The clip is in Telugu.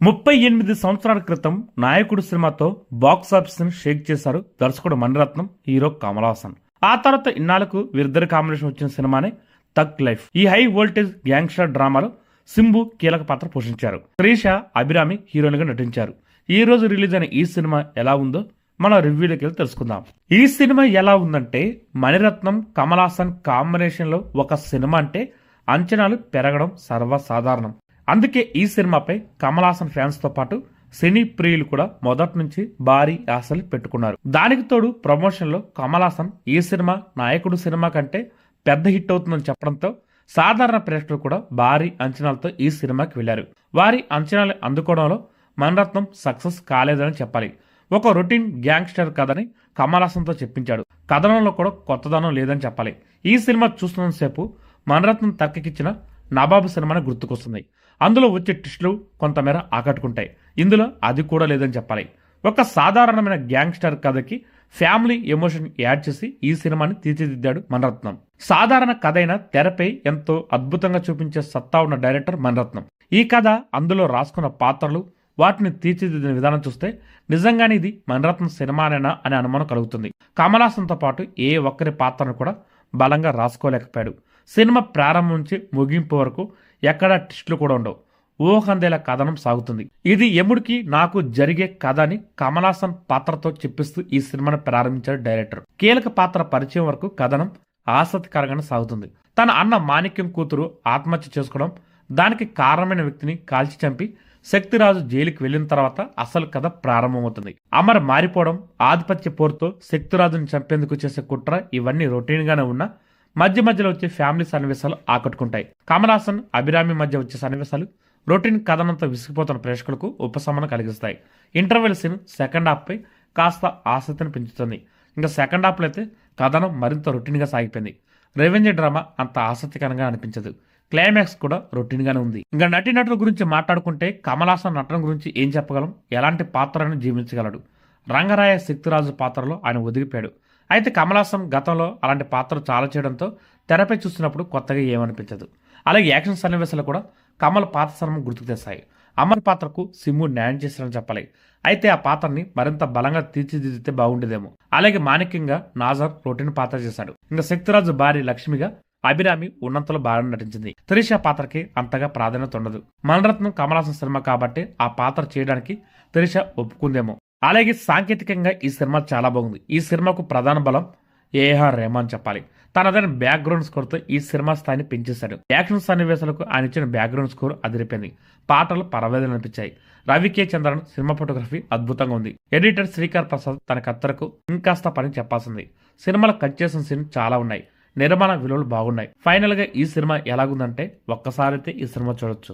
38 సంవత్సరాల క్రితం నాయకుడు సినిమాతో బాక్సాఫీస్ ని షేక్ చేశారు దర్శకుడు మణిరత్నం, హీరో కమల్ హాసన్. ఆ తర్వాత ఇన్నాళ్లకు వీరిద్దరి కాంబినేషన్ వచ్చిన సినిమానే తగ్ లైఫ్. ఈ హై వోల్టేజ్ గ్యాంగ్స్టర్ డ్రామాలో సింబు కీలక పాత్ర పోషించారు. త్రిష, అభిరామి హీరోయిన్ గా నటించారు. ఈ రోజు రిలీజ్ అయిన ఈ సినిమా ఎలా ఉందో మన రివ్యూలోకి వెళ్ళి తెలుసుకుందాం. ఈ సినిమా ఎలా ఉందంటే, మణిరత్నం కమల్ హాసన్ కాంబినేషన్ లో ఒక సినిమా అంటే అంచనాలు పెరగడం సర్వసాధారణం. అందుకే ఈ సినిమాపై కమల్ హాసన్ ఫ్యాన్స్ తో పాటు సినీ ప్రియులు కూడా మొదటి నుంచి భారీ ఆశలు పెట్టుకున్నారు. దానికి తోడు ప్రమోషన్ లో కమల్ హాసన్ ఈ సినిమా నాయకుడు సినిమా కంటే పెద్ద హిట్ అవుతుందని చెప్పడంతో సాధారణ ప్రేక్షకులు కూడా భారీ అంచనాలతో ఈ సినిమాకి వెళ్లారు. వారి అంచనాలు అందుకోవడంలో మణిరత్నం సక్సెస్ కాలేదని చెప్పాలి. ఒక రొటీన్ గ్యాంగ్స్టర్ కథని కమల్ హాసన్ తో చెప్పించాడు. కథనంలో కూడా కొత్తదనం లేదని చెప్పాలి. ఈ సినిమా చూస్తున్నంతసేపు మణిరత్నం తెరకెక్కించిన నవాబు సినిమాని గుర్తుకొస్తుంది. అందులో వచ్చే ట్విస్టులు కొంతమేర ఆకట్టుకుంటాయి. ఇందులో అది కూడా లేదని చెప్పాలి. ఒక సాధారణమైన గ్యాంగ్స్టర్ కథకి ఫ్యామిలీ ఎమోషన్ యాడ్ చేసి ఈ సినిమాని తీర్చిదిద్దాడు మణిరత్నం. సాధారణ కథ అయిన తెరపై ఎంతో అద్భుతంగా చూపించే సత్తా ఉన్న డైరెక్టర్ మణిరత్నం. ఈ కథ, అందులో రాసుకున్న పాత్రలు, వాటిని తీర్చిదిద్దిన విధానం చూస్తే నిజంగానే ఇది మణిరత్నం సినిమానేనా అనే అనుమానం కలుగుతుంది. కమల్ హాసన్ తో పాటు ఏ ఒక్కరి పాత్రను కూడా బలంగా రాసుకోలేకపోయాడు. సినిమా ప్రారంభం నుంచి ముగింపు వరకు ఎక్కడా ట్విస్టులు కూడా ఉండవు. ఊహందేల కథనం సాగుతుంది. ఇది ఎముడికి నాకు జరిగే కథ అని కమల్ హాసన్ పాత్రతో చెప్పిస్తూ ఈ సినిమాను ప్రారంభించాడు డైరెక్టర్. కీలక పాత్ర పరిచయం వరకు కథనం ఆసక్తికరంగానే సాగుతుంది. తన అన్న మాణిక్యం కూతురు ఆత్మహత్య చేసుకోవడం, దానికి కారణమైన వ్యక్తిని కాల్చి చంపి శక్తిరాజు జైలుకి వెళ్లిన తర్వాత అసలు కథ ప్రారంభమవుతుంది. అమర్ మారిపోవడం, ఆధిపత్య పోరుతో శక్తిరాజుని చంపేందుకు చేసే కుట్ర, ఇవన్నీ రొటీన్ గానే ఉన్నా మధ్య మధ్యలో వచ్చే ఫ్యామిలీ సన్నివేశాలు ఆకట్టుకుంటాయి. కమల్ హాసన్, అభిరామి మధ్య వచ్చే సన్నివేశాలు రొటీన్ కథనంతో విసిగిపోతున్న ప్రేక్షకులకు ఉపశమనం కలిగిస్తాయి. ఇంటర్వెల్ సీన్ సెకండ్ హాఫ్ పై కాస్త ఆసక్తిని పెంచుతుంది. ఇంకా సెకండ్ హాఫ్ లో అయితే కథనం మరింత రొటీన్ గా సాగిపోయింది. రెవెన్యూ డ్రామా అంత ఆసక్తికరంగా అనిపించదు. క్లైమాక్స్ కూడా రొటీన్ గానే ఉంది. ఇంకా నటీనటుల గురించి మాట్లాడుకుంటే కమల్ హాసన్ నటన గురించి ఏం చెప్పగలం? ఎలాంటి పాత్రను జీవించగలడు? రంగరాయ శక్తిరాజు పాత్రలో ఆయన ఒదిగిపోయాడు. అయితే కమల్ హాసన్ గతంలో అలాంటి పాత్రలు చాలా చేయడంతో తెరపై చూసినప్పుడు కొత్తగా ఏమనిపించదు. అలాగే యాక్షన్ సన్నివేశాలు కూడా కమల్ పాత సినిమా గుర్తుకు తెస్తాయి. అమర్ పాత్రకు సింబు న్యాయం చేశారని చెప్పాలి. అయితే ఆ పాత్రని మరింత బలంగా తీర్చిదిద్దితే బాగుండేదేమో. అలాగే మాణిక్యంగా నాజర్ రొటీన్ పాత్ర చేశాడు. ఇంకా శక్తిరాజు భార్య లక్ష్మిగా అభిరామి ఉన్నంతలో బాగా నటించింది. త్రిష పాత్రకి అంతగా ప్రాధాన్యత ఉండదు. మణిరత్నం కమల్ హాసన్ సినిమా కాబట్టి ఆ పాత్ర చేయడానికి త్రిష ఒప్పుకుందేమో. అలాగే సాంకేతికంగా ఈ సినిమా చాలా బాగుంది. ఈ సినిమాకు ప్రధాన బలం ఏఆర్ రెహమాన్ చెప్పాలి. తనదైన బ్యాక్గ్రౌండ్ స్కోర్ తో ఈ సినిమా స్థాయిని పెంచేశాడు. యాక్షన్ సన్నివేశాలకు ఆయన ఇచ్చిన బ్యాక్గ్రౌండ్ స్కోర్ అదిరిపోయింది. పాటలు పరవేదన అనిపించాయి. రవి కే చంద్రన్ సినిమాటోగ్రఫీ అద్భుతంగా ఉంది. ఎడిటర్ శ్రీకర్ ప్రసాద్ తన కత్తెరకు ఇంకాస్త పని చెప్పాల్సింది. సినిమాలో కట్ చేసిన సీన్ చాలా ఉన్నాయి. నిర్మాణ విలువలు బాగున్నాయి. ఫైనల్ గా ఈ సినిమా ఎలాగుందంటే ఒక్కసారైతే ఈ సినిమా చూడొచ్చు.